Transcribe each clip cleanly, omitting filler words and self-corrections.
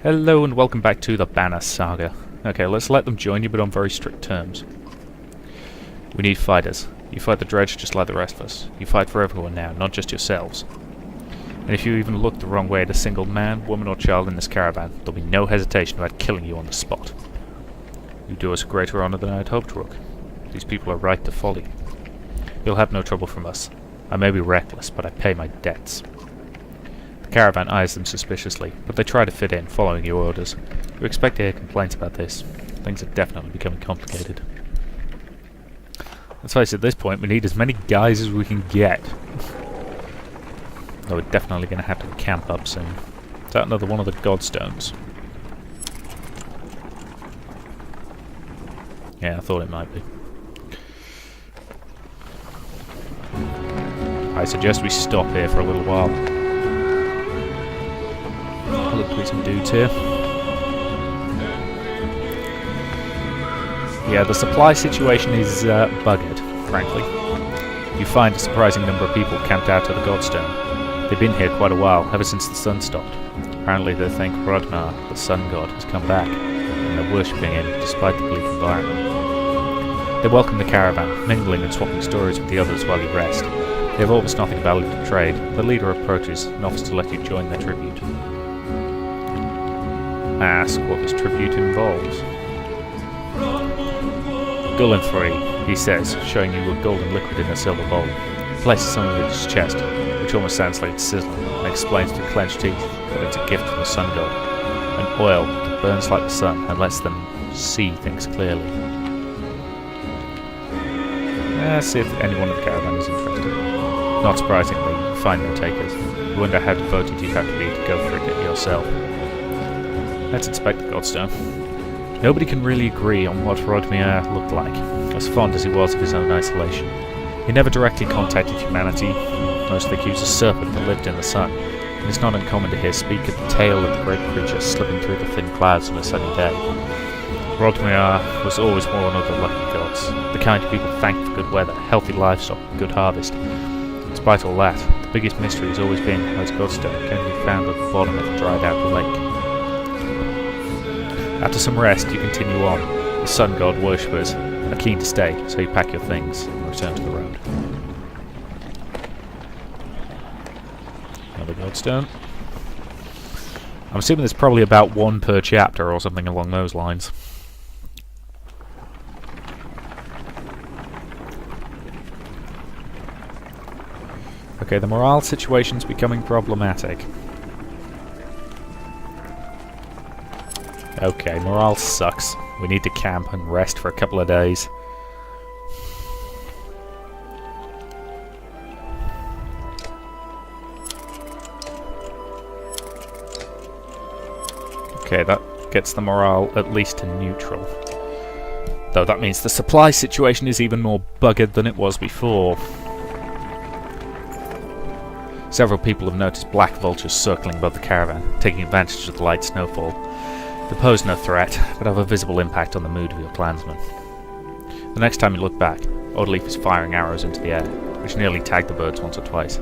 Hello and welcome back to the Banner Saga. Okay, let's let them join you, but on very strict terms. We need fighters. You fight the dredge just like the rest of us. You fight for everyone now, not just yourselves. And if you even look the wrong way at a single man, woman or child in this caravan, there'll be no hesitation about killing you on the spot. You do us a greater honor than I had hoped, Rook. These people are right to follow you. You'll have no trouble from us. I may be reckless, but I pay my debts. The caravan eyes them suspiciously, but they try to fit in, following your orders. You expect to hear complaints about this. Things are definitely becoming complicated. Let's face it, at this point we need as many guys as we can get. Though we're definitely going to have to camp up soon. Is that another one of the godstones? Yeah, I thought it might be. I suggest we stop here for a little while. Look at some dudes here. Yeah, the supply situation is buggered, frankly. You find a surprising number of people camped out at the Godstone. They've been here quite a while, ever since the sun stopped. Apparently they think Rodmar, the sun god, has come back, and they're worshipping him despite the bleak environment. They welcome the caravan, mingling and swapping stories with the others while you rest. They have almost nothing valuable to trade. The leader approaches and offers to let you join their tribute. Ask what this tribute involves. Gullinfree, he says, showing you a golden liquid in a silver bowl. He places some of it in his chest, which almost sounds like it's sizzling, and explains through clenched teeth that it's a gift from the sun god. An oil that burns like the sun and lets them see things clearly. Let's see if anyone in the caravan is interested. Not surprisingly, you find no takers. You wonder how devoted you have to be to go for it yourself. Let's inspect the Godstone. Nobody can really agree on what Rodmir looked like, as fond as he was of his own isolation. He never directly contacted humanity. Most think he was a serpent that lived in the sun, and it's not uncommon to hear speak of the tail of the great creature slipping through the thin clouds on a sunny day. Rodmir was always one of the lucky gods, the kind of people thanked for good weather, healthy livestock, and good harvest. Despite all that, the biggest mystery has always been how his Godstone can be found at the bottom of a dried-out lake. After some rest, you continue on. The sun god worshippers are keen to stay, so you pack your things and return to the road. Another Godstone. I'm assuming there's probably about one per chapter or something along those lines. Okay, the morale situation's becoming problematic. Okay, morale sucks. We need to camp and rest for a couple of days. Okay, that gets the morale at least to neutral. Though that means the supply situation is even more buggered than it was before. Several people have noticed black vultures circling above the caravan, taking advantage of the light snowfall. They pose no threat, but have a visible impact on the mood of your clansmen. The next time you look back, Oddleaf is firing arrows into the air, which nearly tag the birds once or twice.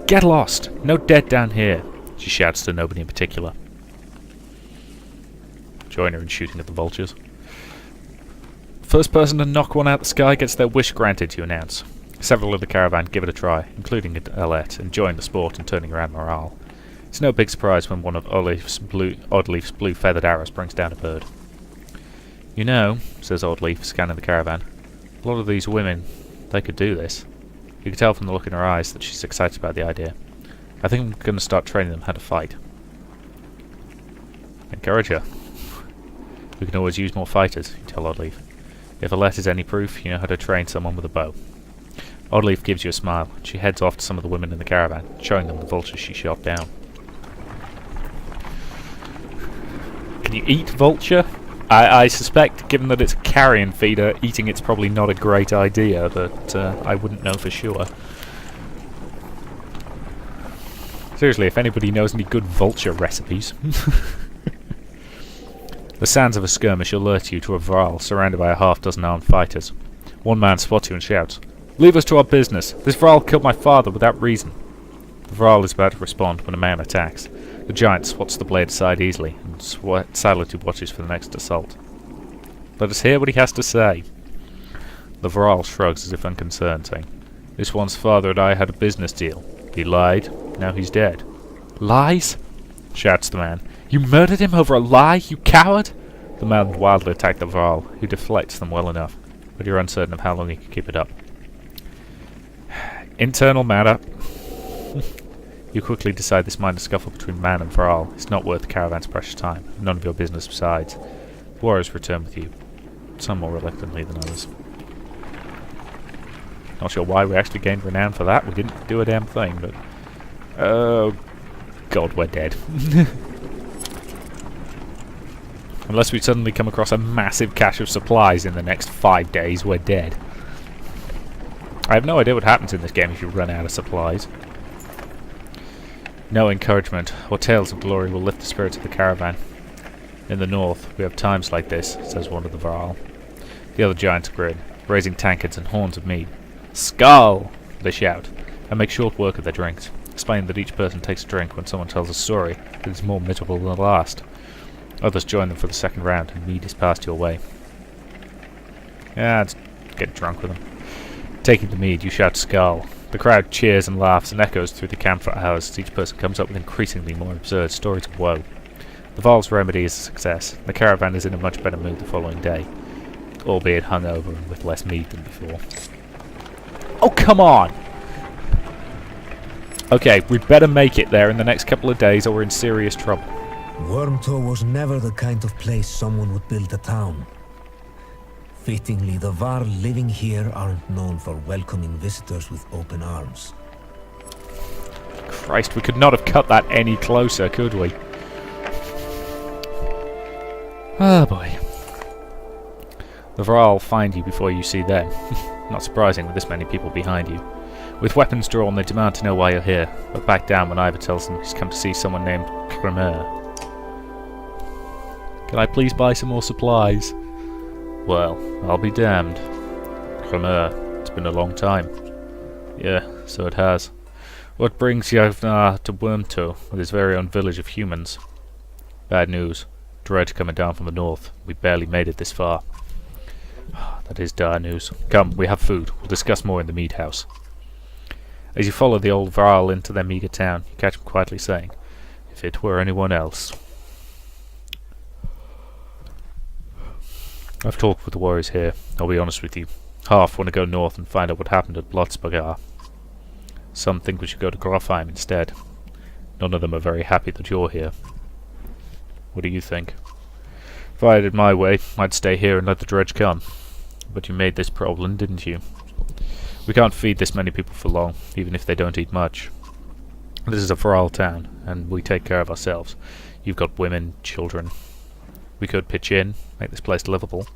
"Get lost! No dead down here!" she shouts to nobody in particular. Join her in shooting at the vultures. First person to knock one out the sky gets their wish granted, you announce. Several of the caravan give it a try, including Alette, enjoying the sport and turning around morale. It's no big surprise when one of Oddleaf's blue feathered arrows brings down a bird. "You know," says Oddleaf, scanning the caravan, "a lot of these women, they could do this." You can tell from the look in her eyes that she's excited about the idea. "I think I'm going to start training them how to fight." Encourage her. "We can always use more fighters," you tell Oddleaf. "If Alette is any proof, you know how to train someone with a bow." Oddleaf gives you a smile. She heads off to some of the women in the caravan, showing them the vultures she shot down. Can you eat vulture? I suspect, given that it's a carrion feeder, eating it's probably not a great idea, but I wouldn't know for sure. Seriously, if anybody knows any good vulture recipes. The sounds of a skirmish alert you to a Varl surrounded by a half-dozen armed fighters. One man spots you and shouts, "Leave us to our business! This Varl killed my father without reason!" The Varl is about to respond when a man attacks. The giant swats the blade aside easily and silently watches for the next assault. Let us hear what he has to say. The Varl shrugs as if unconcerned, saying, "This one's father and I had a business deal. He lied, now he's dead." "Lies?" shouts the man. "You murdered him over a lie, you coward!" The man wildly attacked the Varl, who deflects them well enough, but you're uncertain of how long he can keep it up. Internal matter. You quickly decide this minor scuffle between man and Varl is not worth the caravan's precious time, none of your business besides. The warriors return with you, some more reluctantly than others. Not sure why we actually gained renown for that, we didn't do a damn thing, but... oh god, we're dead. Unless we suddenly come across a massive cache of supplies in the next 5 days, we're dead. I have no idea what happens in this game if you run out of supplies. No encouragement or tales of glory will lift the spirits of the caravan. In the north, we have times like this, says one of the Varl. The other giants grin, raising tankards and horns of mead. "Skull!" they shout, and make short work of their drinks, explaining that each person takes a drink when someone tells a story that is more miserable than the last. Others join them for the second round, and mead is passed your way. Yeah, let's get drunk with them. Taking the mead, you shout "Skull." The crowd cheers and laughs and echoes through the camp for hours as each person comes up with increasingly more absurd stories of woe. The Varl's remedy is a success. The caravan is in a much better mood the following day, albeit hungover and with less mead than before. Oh, come on! Okay, we'd better make it there in the next couple of days or we're in serious trouble. Wormtow was never the kind of place someone would build a town. Fittingly, the Varl living here aren't known for welcoming visitors with open arms. Christ, we could not have cut that any closer, could we? Oh boy. The Varl find you before you see them. Not surprising with this many people behind you. With weapons drawn, they demand to know why you're here, but back down when Ivor tells them he's come to see someone named Kremer. Can I please buy some more supplies? Well, I'll be damned. Kremer, it's been a long time. Yeah, so it has. What brings Yavnar to Wormtow with his very own village of humans? Bad news. Dredge coming down from the north. We barely made it this far. That is dire news. Come, we have food. We'll discuss more in the mead house. As you follow the old Varl into their meager town, you catch him quietly saying, "If it were anyone else." I've talked with the warriors here. I'll be honest with you. Half want to go north and find out what happened at Blotsbagar. Some think we should go to Grofheim instead. None of them are very happy that you're here. What do you think? If I had it my way, I'd stay here and let the dredge come. But you made this problem, didn't you? We can't feed this many people for long, even if they don't eat much. This is a Varl town, and we take care of ourselves. You've got women, children. We could pitch in, make this place livable.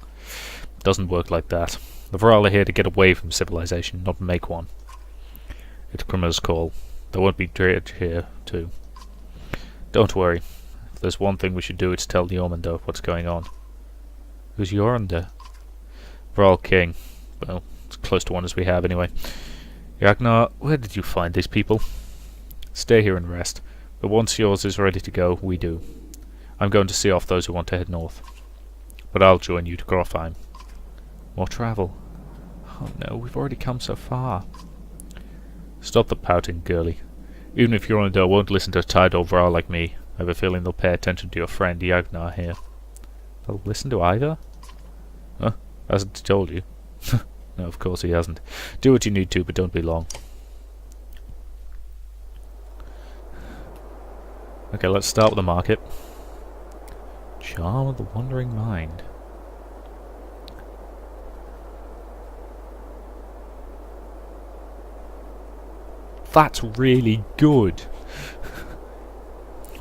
Doesn't work like that. The Varl are here to get away from civilization, not make one. It's Kremer's call. There won't be dredge here, too. Don't worry. If there's one thing we should do, it's tell the Jormungandr what's going on. Who's Jormungandr? Varl King. Well, as close to one as we have, anyway. Ragnar, where did you find these people? Stay here and rest. But once yours is ready to go, we do. I'm going to see off those who want to head north. But I'll join you to Grofheim. More travel. Oh no, we've already come so far. Stop the pouting, girlie. Even if Jormungandr won't listen to a tired old Varl like me, I have a feeling they'll pay attention to your friend Ragnar here. They'll listen to Ivor? Huh? Hasn't he told you? No, of course he hasn't. Do what you need to, but don't be long. Okay, let's start with the market. Charm of the Wandering Mind. That's really good.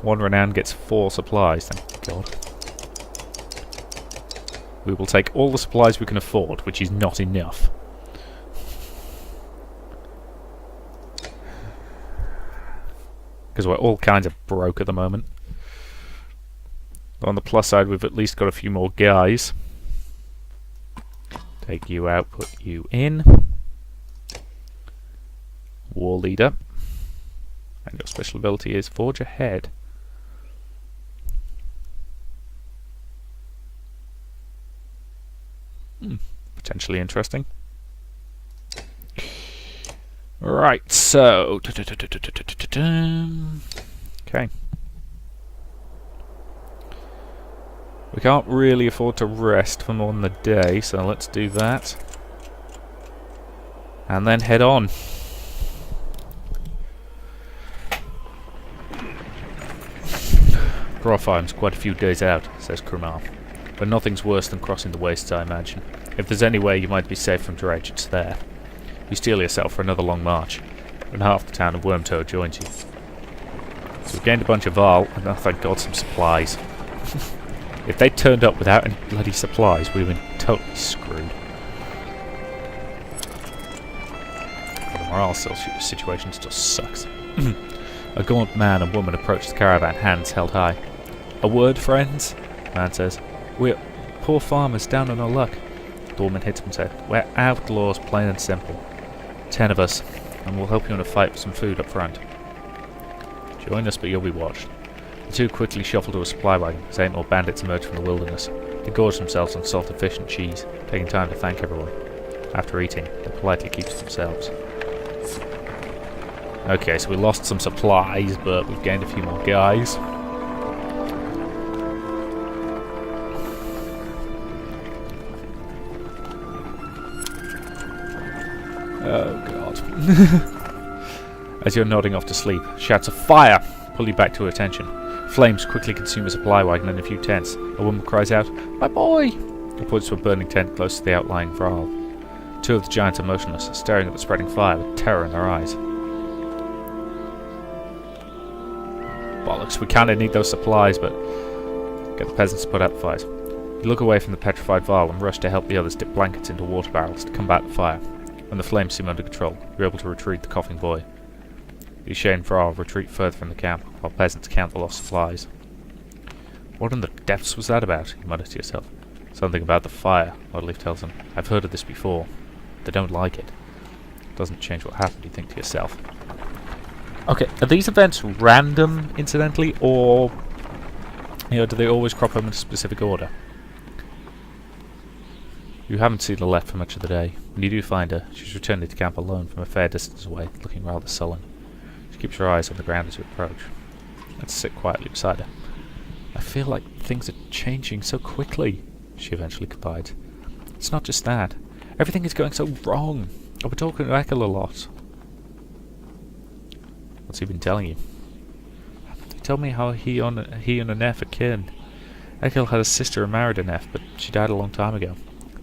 One renown gets 4 supplies, thank God. We will take all the supplies we can afford, which is not enough. Because we're all kinds of broke at the moment. On the plus side, we've at least got a few more guys. Take you out, put you in. War leader. And your special ability is Forge Ahead. Potentially interesting. Right, so... Okay. We can't really afford to rest for more than a day, so let's do that. And then head on. Grofheim's quite a few days out, says Krumar. But nothing's worse than crossing the wastes, I imagine. If there's any way you might be safe from dredge, it's there. You steel yourself for another long march, and half the town of Wormtoe joins you. So we've gained a bunch of Varl, and oh, thank God some supplies. If they turned up without any bloody supplies, we'd have been totally screwed. The morale situation still sucks. A gaunt man and woman approach the caravan, hands held high. A word, friends? The man says. We're poor farmers down on our luck. The woman hits him and says, we're outlaws, plain and simple. 10 of us, and we'll help you in a fight for some food up front. Join us, but you'll be watched. The two quickly shuffle to a supply wagon as 8 more bandits emerge from the wilderness. They gorge themselves on salted fish and cheese, taking time to thank everyone. After eating, they politely keep to themselves. Okay, so we lost some supplies, but we've gained a few more guys. Oh god. As you're nodding off to sleep, shouts of fire pull you back to attention. Flames quickly consume a supply wagon and a few tents. A woman cries out, "My boy!" and points to a burning tent close to the outlying Vrall. 2 of the giants are motionless, staring at the spreading fire with terror in their eyes. Bollocks, we kinda need those supplies, but get the peasants to put out the fires. You look away from the petrified Varl and rush to help the others dip blankets into water barrels to combat the fire. When the flames seem under control, you're able to retrieve the coughing boy. The ashamed Vrall retreat further from the camp, while peasants count the lost supplies. What in the depths was that about? You mutter to yourself. Something about the fire, Oddleif tells him. I've heard of this before. They don't like it. Doesn't change what happened, you think to yourself. Okay, are these events random, incidentally, or do they always crop up in a specific order? You haven't seen her left for much of the day. When you do find her, she's returning to camp alone from a fair distance away, looking rather sullen. She keeps her eyes on the ground as you approach. Let's sit quietly beside her. I feel like things are changing so quickly, she eventually confides. It's not just that. Everything is going so wrong. We're talking to Ekkel a lot. What's he been telling you? He told me how he and Anef are kin. Ekkel had a sister who married Anef, but she died a long time ago.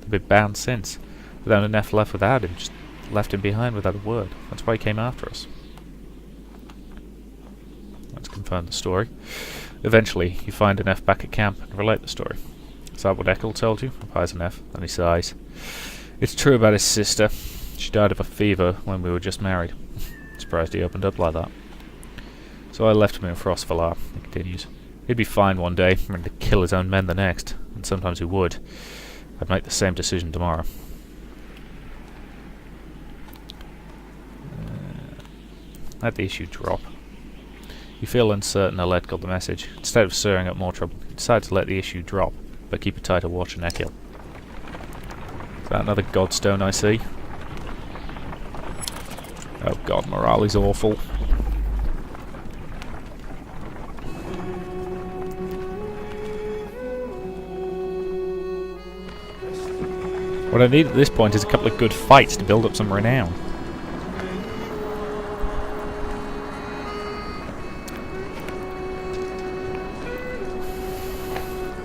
They've been bound since. But then Anef left without him, just left him behind without a word. That's why he came after us. Let's confirm the story. Eventually, you find Anef back at camp and relate the story. Is that what Ekkel told you? Replies Anef, then he sighs. It's true about his sister. She died of a fever when we were just married. Surprised he opened up like that. So I left him in Frostvalar, he continues. He'd be fine one day, ready to kill his own men the next, and sometimes he would. I'd make the same decision tomorrow. Let the issue drop. You feel uncertain Alette got the message. Instead of stirring up more trouble, you decide to let the issue drop, but keep a tighter watch on Ekil. Is that another godstone I see? Oh god, morale is awful. What I need at this point is a couple of good fights to build up some renown.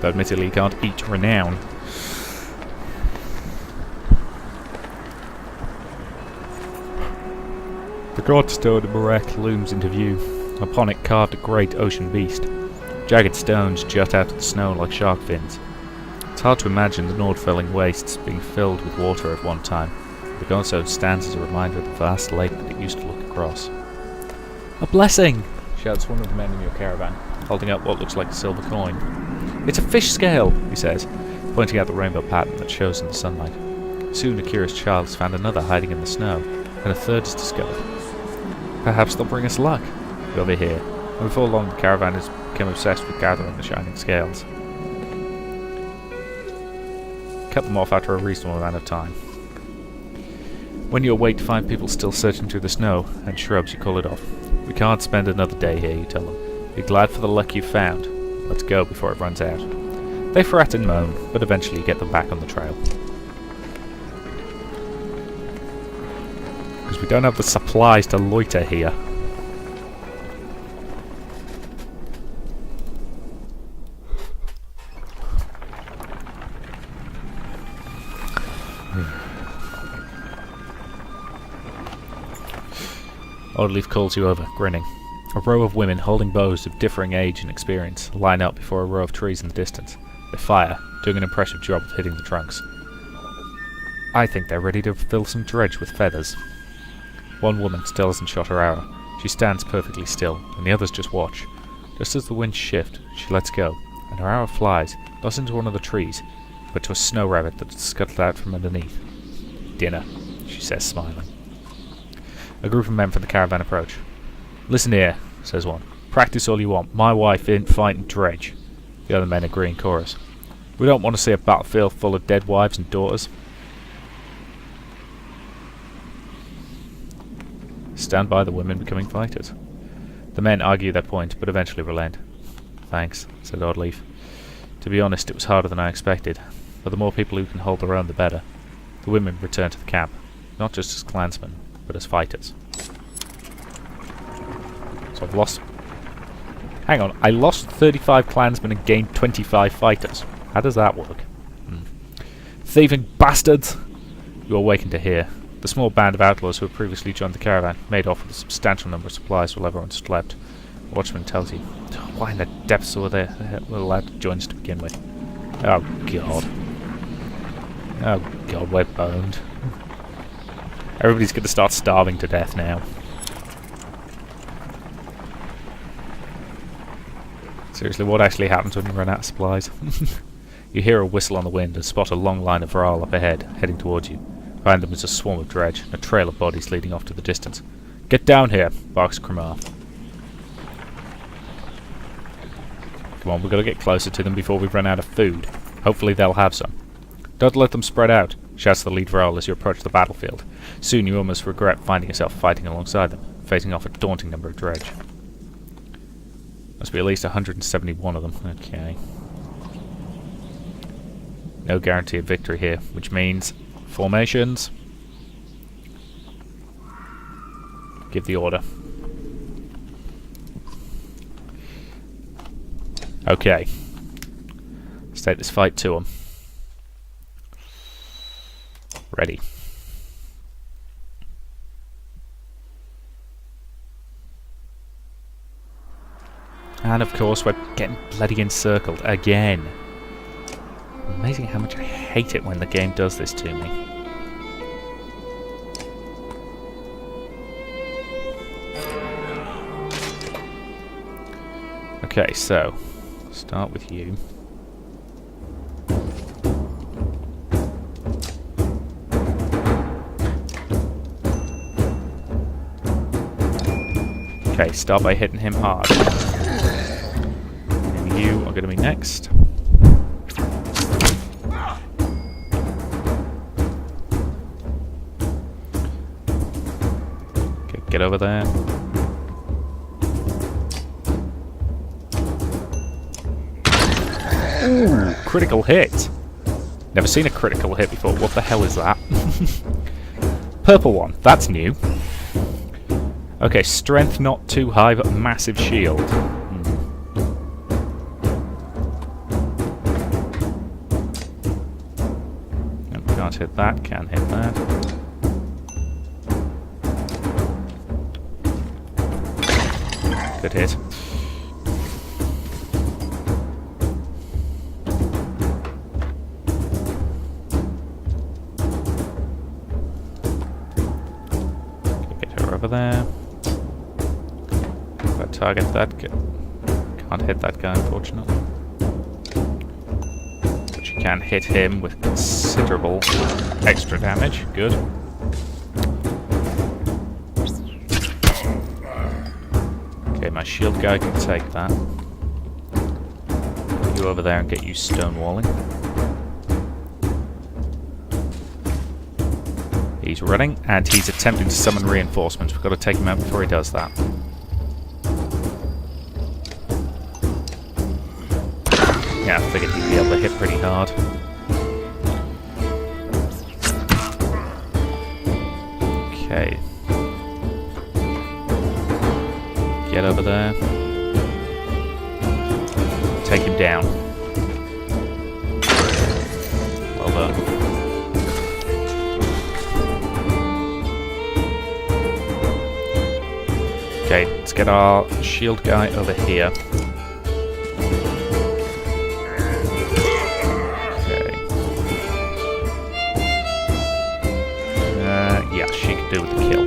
Though admittedly you can't eat renown. The godstone of Marek looms into view. Upon it carved a great ocean beast. Jagged stones jut out of the snow like shark fins. It's hard to imagine the Nordfelling wastes being filled with water at one time. The godstone stands as a reminder of the vast lake that it used to look across. A blessing! Shouts one of the men in your caravan, holding up what looks like a silver coin. It's a fish scale, he says, pointing out the rainbow pattern that shows in the sunlight. Soon a curious child has found another hiding in the snow, and a third is discovered. Perhaps they'll bring us luck. Over here, and before long the caravan has become obsessed with gathering the shining scales. cut them off after a reasonable amount of time. When you awake to find people still searching through the snow and shrubs, you call it off. We can't spend another day here, you tell them. Be glad for the luck you've found. Let's go before it runs out. They fret and moan, but eventually you get them back on the trail. Because we don't have the supplies to loiter here. Oddleaf calls you over, grinning. A row of women holding bows of differing age and experience line up before a row of trees in the distance. They fire, doing an impressive job of hitting the trunks. I think they're ready to fill some dredge with feathers. One woman still hasn't shot her arrow. She stands perfectly still, and the others just watch. Just as the winds shift, she lets go, and her arrow flies, not into one of the trees, but to a snow rabbit that scuttled out from underneath. Dinner, she says, smiling. A group of men from the caravan approach. Listen here, says one. Practice all you want. My wife ain't fighting dredge. The other men agree in chorus. We don't want to see a battlefield full of dead wives and daughters. Stand by the women becoming fighters. The men argue their point, but eventually relent. Thanks, said Oddleaf. To be honest, it was harder than I expected, but the more people who can hold their own, the better. The women return to the camp, not just as clansmen, but as fighters. So I've lost... Hang on, I lost 35 clansmen and gained 25 fighters. How does that work? Thieving bastards! You awaken to hear. The small band of outlaws who had previously joined the caravan made off with a substantial number of supplies while everyone slept. The watchman tells you, why in the depths were they allowed to join us to begin with? Oh god. Oh god, we're boned. Everybody's going to start starving to death now. Seriously, what actually happens when you run out of supplies? You hear a whistle on the wind and spot a long line of Varl up ahead, heading towards you. Behind them is a swarm of dredge, and a trail of bodies leading off to the distance. Get down here, barks Kramar. Come on, we've got to get closer to them before we run out of food. Hopefully they'll have some. Don't let them spread out, shouts the lead Varl as you approach the battlefield. Soon you almost regret finding yourself fighting alongside them, facing off a daunting number of dredge. Must be at least 171 of them. Okay. No guarantee of victory here, which means formations. Give the order. Okay. Let's take this fight to them. Ready. And of course we're getting bloody encircled again. Amazing how much I hate it when the game does this to me. Okay, so start with you. Okay, start by hitting him hard. And you are going to be next. Okay, get over there. Ooh, critical hit. Never seen a critical hit before. What the hell is that? Purple one. That's new. Okay, strength not too high, but massive shield. Nope, can't hit that, can hit that. Good hit. Get her over there. Target that guy. Can't hit that guy, unfortunately. But you can hit him with considerable extra damage. Good. Okay, my shield guy can take that. Put you over there and get you stonewalling. He's running, and he's attempting to summon reinforcements. We've got to take him out before he does that. Yeah, I figured he'd be able to hit pretty hard. Okay. Get over there. Take him down. Well done. Okay, let's get our shield guy over here. Okay. Yeah, she could do with the kill.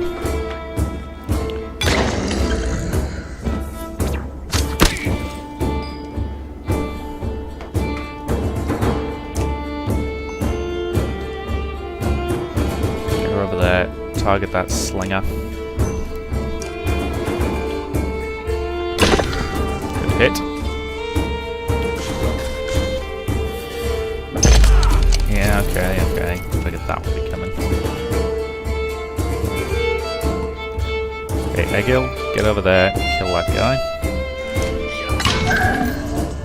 Get her over there, target that slinger. Hit. Yeah, okay. Figured that would be coming. Okay, Egil, get over there, kill that guy.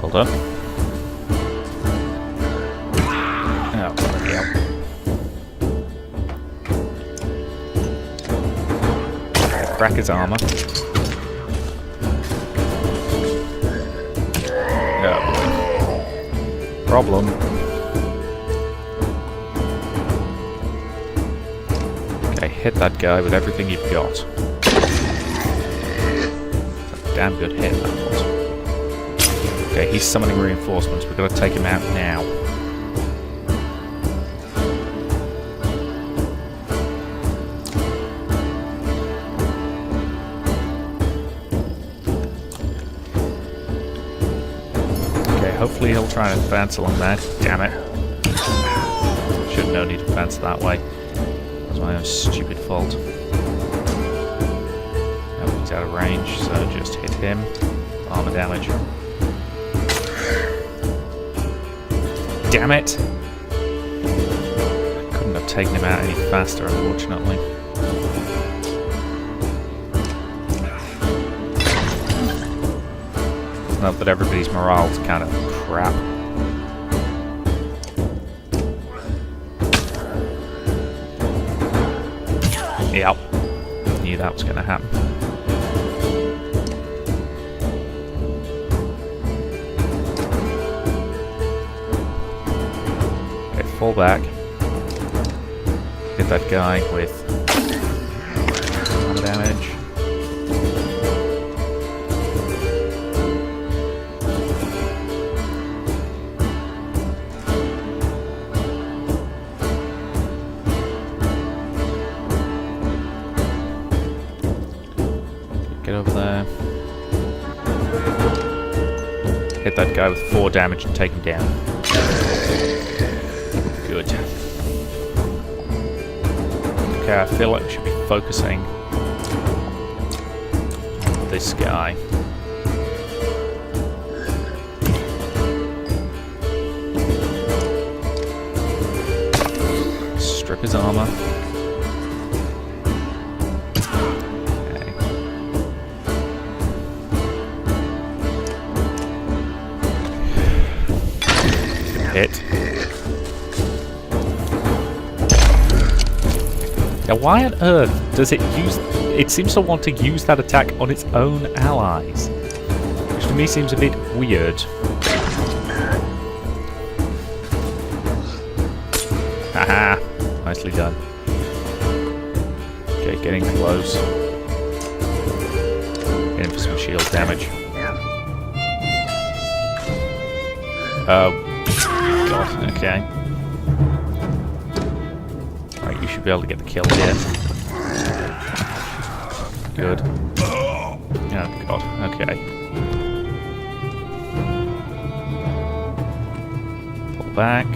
Well done. Oh, bloody hell. Crack his armor. Problem. Okay, hit that guy with everything you've got. That's a damn good hit, that was. Okay, he's summoning reinforcements. We've got to take him out now. Hopefully he'll try and advance along there. Damn it. Should have known he'd advance that way. That was my own stupid fault. Oh, he's out of range, so just hit him. Armor damage. Damn it! I couldn't have taken him out any faster, unfortunately. Not that everybody's morale's kind of crap. Yep. Knew that was going to happen. Okay, fall back. Hit that guy with armor damage. Get over there. Hit that guy with 4 damage and take him down. Good. Okay, I feel like we should be focusing on this guy. Strip his armor. Hit. Now, why on earth does it use... It seems to want to use that attack on its own allies, which to me seems a bit weird. Haha! Nicely done. Okay, getting close. Getting for some shield damage. Oh. God, okay. Right, you should be able to get the kill here. Good. Oh god, okay. Pull back.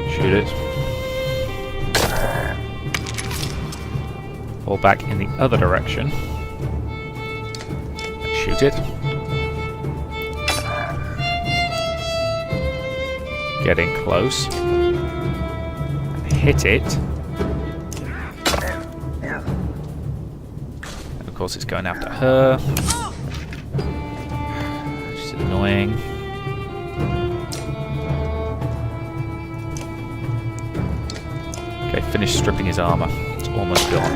Shoot it. Pull back in the other direction. Shoot it. Getting close. Hit it. And of course it's going after her. She's annoying. Okay, finish stripping his armor. It's almost gone.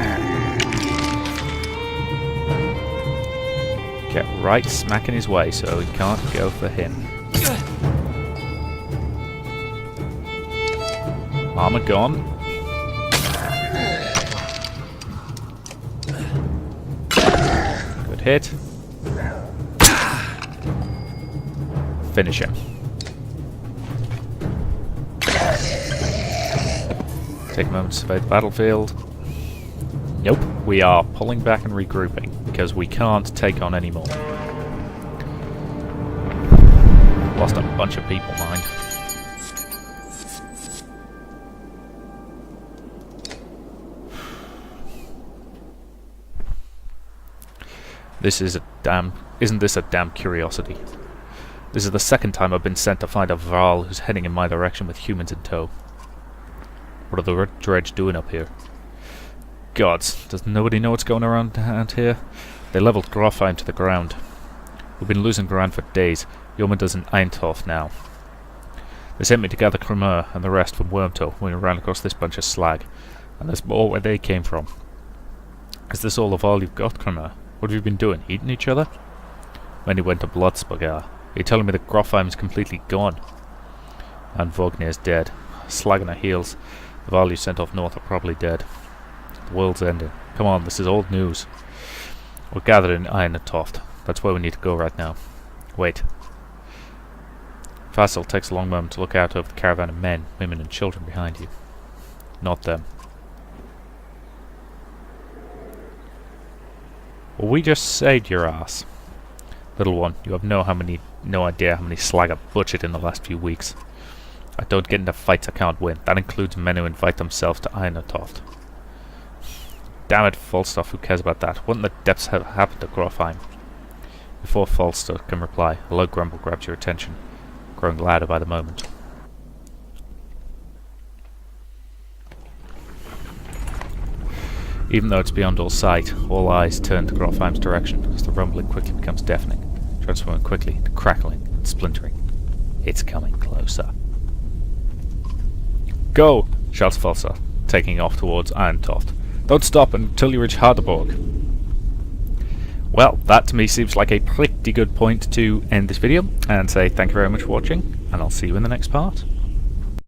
Get right smack in his way so he can't go for him. Armor gone. Good hit. Finish him. Take a moment to survey the battlefield. Nope, we are pulling back and regrouping because we can't take on any more. Lost a bunch of people, mind. Isn't this a damn curiosity? This is the second time I've been sent to find a Varl who's heading in my direction with humans in tow. What are the dredge doing up here? Gods, does nobody know what's going around here? They leveled Grofheim to the ground. We've been losing ground for days. Yeoman does in Einthoff now. They sent me to gather Krumur and the rest from Wormtow when we ran across this bunch of slag. And there's more where they came from. Is this all of all you've got, Krumur? What have you been doing? Eating each other? Many went to Bloodspagar. Are you telling me that Grofheim is completely gone? And Vognir's dead. Slag on her heels. The Varl you sent off north are probably dead. The world's ending. Come on, this is old news. We're gathered in Ironatoft. That's where we need to go right now. Wait. Fassel takes a long moment to look out over the caravan of men, women and children behind you. Not them. Well, we just saved your ass. Little one, you have no idea how many slag I've butchered in the last few weeks. I don't get into fights I can't win. That includes men who invite themselves to Ironatoft. Damn it, Falstaff, who cares about that? What in the depths have happened to Grofheim? Before Falstaff can reply, a low grumble grabs your attention, growing louder by the moment. Even though it's beyond all sight, all eyes turn to Grofheim's direction as the rumbling quickly becomes deafening, transforming quickly into crackling and splintering. It's coming closer. Go! Shouts Falstaff, taking off towards Irontoft. Don't stop until you reach Hardeborg. Well, that to me seems like a pretty good point to end this video, and say thank you very much for watching, and I'll see you in the next part.